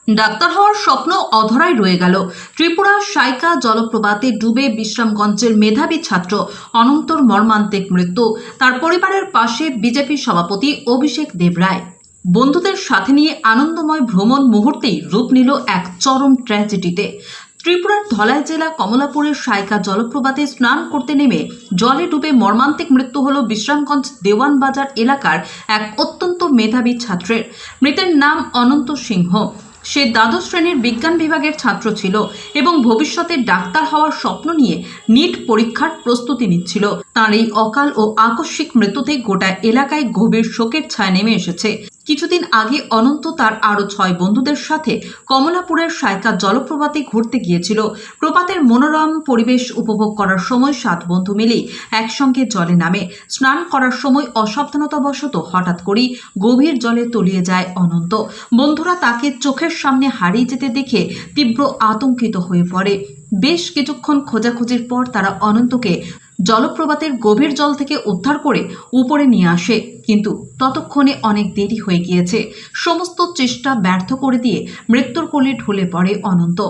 Doctor হওয়ার স্বপ্ন অধরাই রয়ে গেল। ত্রিপুরার সাইকা জলপ্রপাতে ডুবে বিশ্রামগঞ্জের মেধাবী ছাত্র অনন্তর মর্মান্তিক মৃত্যু। তার পরিবারের পাশে বিজেপি সভাপতি অভিষেক দেবরায়। বন্ধুদের সাথে নিয়ে আনন্দময় ভ্রমণ মুহূর্তেই রূপ নিল এক চরম ট্র্যাজেডিতে। ত্রিপুরার ধলাই জেলা কমলাপুরের সাইকা জলপ্রপাতে স্নান করতে নেমে জলে ডুবে মর্মান্তিক মৃত্যু হল বিশ্রামগঞ্জ দেওয়ান বাজার এলাকার এক অত্যন্ত মেধাবী ছাত্রের। মৃতের নাম অনন্ত সিংহ। সে দ্বাদশ শ্রেণীর বিজ্ঞান বিভাগের ছাত্র ছিল এবং ভবিষ্যতে ডাক্তার হওয়ার স্বপ্ন নিয়ে নিট পরীক্ষার প্রস্তুতি নিচ্ছিল। তার এই অকাল ও আকস্মিক মৃত্যুতে গোটা এলাকায় গভীর শোকের ছায়া নেমে এসেছে। কিছুদিন আগে অনন্ত তার আরো 6 বন্ধুদের সাথে কমলাপুরের সাইকা জলপ্রপাতে ঘুরতে গিয়েছিল। প্রপাতের মনোরম পরিবেশ উপভোগ করার সময় 7 বন্ধু মিলে একসঙ্গে জলে নামে। স্নান করার সময় অসাবধানতাবশত হঠাৎ করেই গভীর জলে তলিয়ে যায় অনন্ত। বন্ধুরা তাকে চোখের সামনে হারিয়ে যেতে দেখে তীব্র আতঙ্কিত হয়ে পড়ে। বেশ কিছুক্ষণ খোঁজাখুঁজির পর তারা অনন্তকে জলপ্রপাতের গভীর জল থেকে উদ্ধার করে উপরে নিয়ে আসে, কিন্তু ততক্ষণে অনেক দেরি হয়ে গিয়েছে। সমস্ত চেষ্টা ব্যর্থ করে দিয়ে মৃত্যুর কোলে ঢলে পড়ে অনন্ত।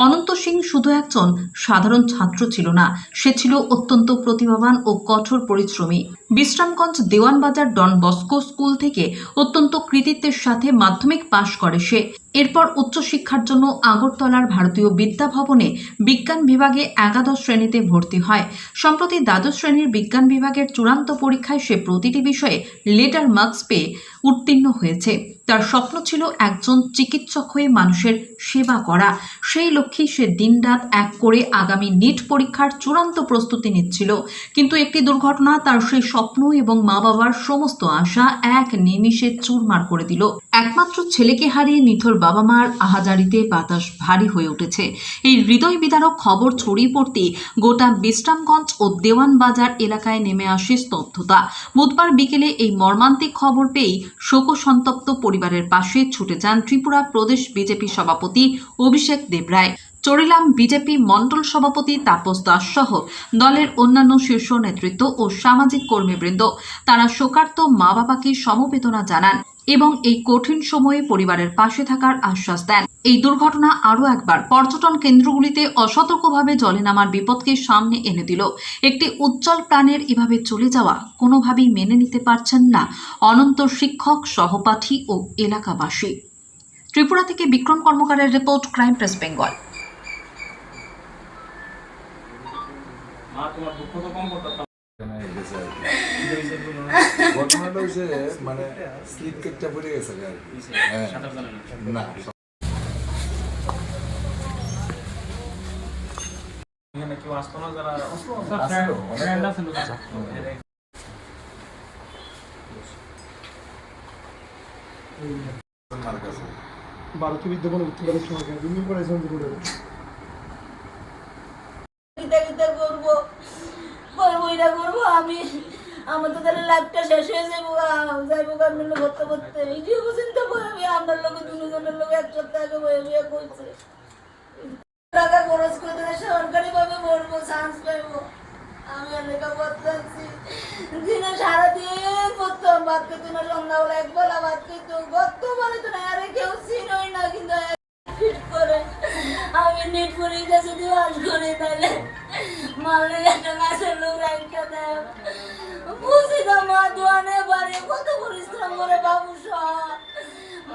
অনন্ত সিং শুধু একজন সাধারণ ছাত্র ছিল না, সে ছিল অত্যন্ত প্রতিভাবান ও কঠোর পরিশ্রমী। Bishramganj Dewanbazar Don Bosco school থেকে অত্যন্ত কৃতিত্বের সাথে মাধ্যমিক পাশ করে সে। এরপর উচ্চশিক্ষার জন্য আগরতলার ভারতীয় বিদ্যা ভবনে বিজ্ঞান বিভাগে 11 শ্রেণীতে ভর্তি হয়। সম্প্রতি দ্বাদশ শ্রেণীর বিজ্ঞান বিভাগের চূড়ান্ত পরীক্ষায় সে প্রতিটি বিষয়ে লেটার মার্কস পেয়ে উত্তীর্ণ হয়েছে। তার স্বপ্ন ছিল একজন চিকিৎসক হয়ে মানুষের সেবা করা। সেই লক্ষ্যেই সে দিনরাত এক করে আগামী নিট পরীক্ষার চূড়ান্ত প্রস্তুতি নিচ্ছিল। কিন্তু একটি দুর্ঘটনা তার সেই স্বপ্ন এবং মা বাবার সমস্ত আশা এক নিমিষে চুরমার করে দিল। একমাত্র ছেলেকে হারিয়ে নিথর বাবা মার আহাজারিতে বাতাস ভারী হয়ে উঠেছে। এই হৃদয় বিদারক খবর ছড়িয়ে পড়তে গোটা বিশ্রামগঞ্জ ও দেওয়ান বাজার এলাকায় নেমে আসে স্তব্ধতা। বুধবার বিকেলে এই মর্মান্তিক খবর পেয়েই শোকসন্তপ্ত পরিবারের পাশে ছুটে যান ত্রিপুরা প্রদেশ বিজেপি সভাপতি অভিষেক দেবরায়। চরিলাম বিজেপি মণ্ডল সভাপতি তাপস দাস সহ দলের অন্যান্য শীর্ষ নেতৃত্ব ও সামাজিক কর্মীবৃন্দ। তারা শোকার্ত মা বাবাকে সমবেদনা জানান এবং এই কঠিন সময়ে পরিবারের পাশে থাকার আশ্বাস দেন। এই দুর্ঘটনা আরও একবার পর্যটন কেন্দ্রগুলিতে অসতর্কভাবে জলে নামার বিপদকে সামনে এনে দিল। একটি উজ্জ্বল প্রাণের এভাবে চলে যাওয়া কোনোভাবেই মেনে নিতে পারছেন না অনন্ত শিক্ষক, সহপাঠী ও এলাকাবাসী। ত্রিপুরা থেকে বিক্রম কর্মকারের রিপোর্ট, ক্রাইম প্রেস বেঙ্গল। ঘটনাটা হচ্ছে মানে স্লিপ কেটটা পড়ে গেছে না এখানে কেউ আসতো না, যারা ভারতীয় বিদ্যাপন উত্তরকালের সময় বিভিন্ন পড়াইছিলাম যে করে করবো আমি। আমার তো তাহলে লাইফটা শেষ হয়ে যাবো আপনার ভর্তা করতে এই চিন্তা করে আপনার লোক দুজনের লোক 1 সপ্তাহ আগে বয়ে বিয়ে করছে। টাকা খরচ করে সরকারি ভাবে পড়বো, চান্স পাইবো। আমি লেখা পড়তেছি দিনে সারাদিন পড়তাম, ভাত খেতে না, সন্ধ্যাবেলা একবেলা ভাত খেত, গত বলে তো না আরে কেউ চিনই না, কিন্তু ফিট করে আমি নিট পরীক্ষা যদি পাস করি তাহলে মারলে একটা গাছের লোক রাখা দেয়। বুঝি তো মা দোয়ানে বাড়ি কত পরিশ্রম করে বাবু সব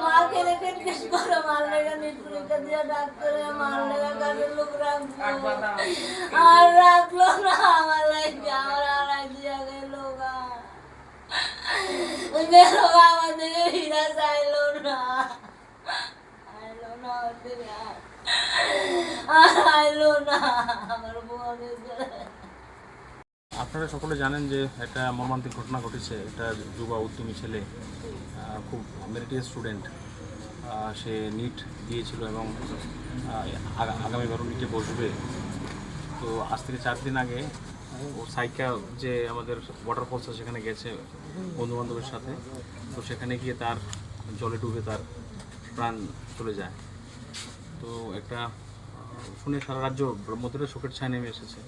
মাকে রেখে কেস করে মারলে নিট পরীক্ষা দিয়ে ডাক্তারে মারলে গাছের লোক রাখবো আর রাখলো না। আমার লাইফে আমার আড়াই দিয়া গেল আমার দিকে ফিরা চাইলো না, আইলো না আইলো না আমার বোনের। আপনারা সকলে জানেন যে একটা মর্মান্তিক ঘটনা ঘটেছে। একটা যুবা উদ্যমী ছেলে, খুব মেরিটিয়াস স্টুডেন্ট, সে নিট দিয়েছিল এবং আগামীবারও নিটে বসবে। তো আজ থেকে 4 দিন আগে ও সাইকা যে আমাদের ওয়াটারফলস আছে সেখানে গেছে বন্ধুবান্ধবের সাথে। তো সেখানে গিয়ে তার জলে ডুবে তার প্রাণ চলে যায়। তো একটা শুনে সারা রাজ্য মধ্যে শোকের ছায়া নেমে এসেছে।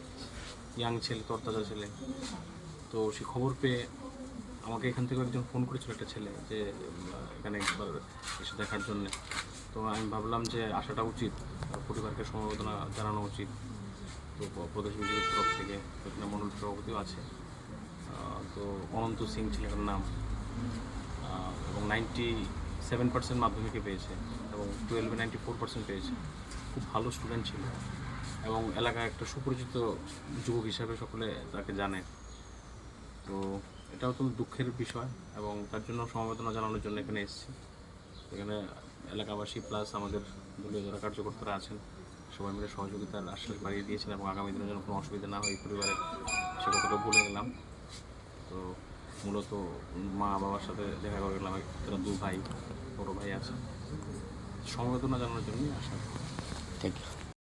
ইয়াং ছেলে, তরতাজা ছেলে। তো সে খবর পেয়ে আমাকে এখান থেকে একজন ফোন করেছিল, একটা ছেলে, যে এখানে একবার এসে দেখার জন্যে। তো আমি ভাবলাম যে আসাটা উচিত, পরিবারকে সমবেদনা জানানো উচিত। তো প্রদেশ বিজেপির তরফ থেকে এখানে মন্ডল সভাপতিও আছে। তো অনন্ত সিং ছেলেটার নাম, এবং 97% মাধ্যমিকে পেয়েছে এবং 12-এ 94% পেয়েছে। খুব ভালো স্টুডেন্ট ছিল এবং এলাকায় একটা সুপরিচিত যুবক হিসাবে সকলে তাকে জানে। তো এটা অত্যন্ত দুঃখের বিষয় এবং তার জন্য সমবেদনা জানানোর জন্য এখানে এসেছি। এখানে এলাকাবাসী প্লাস আমাদের দলীয় যারা কার্যকর্তারা আছেন সবাই মিলে সহযোগিতার আশ্বাস বাড়িয়ে দিয়েছেন এবং আগামী দিনের জন্য কোনো অসুবিধা না হয় পরিবারের সে কথাটা বলে গেলাম। তো মূলত মা বাবার সাথে দেখা করে গেলাম, তারা 2 ভাই, বড়ো ভাই আছে। সমবেদনা জানানোর জন্যই আসা। Thank you.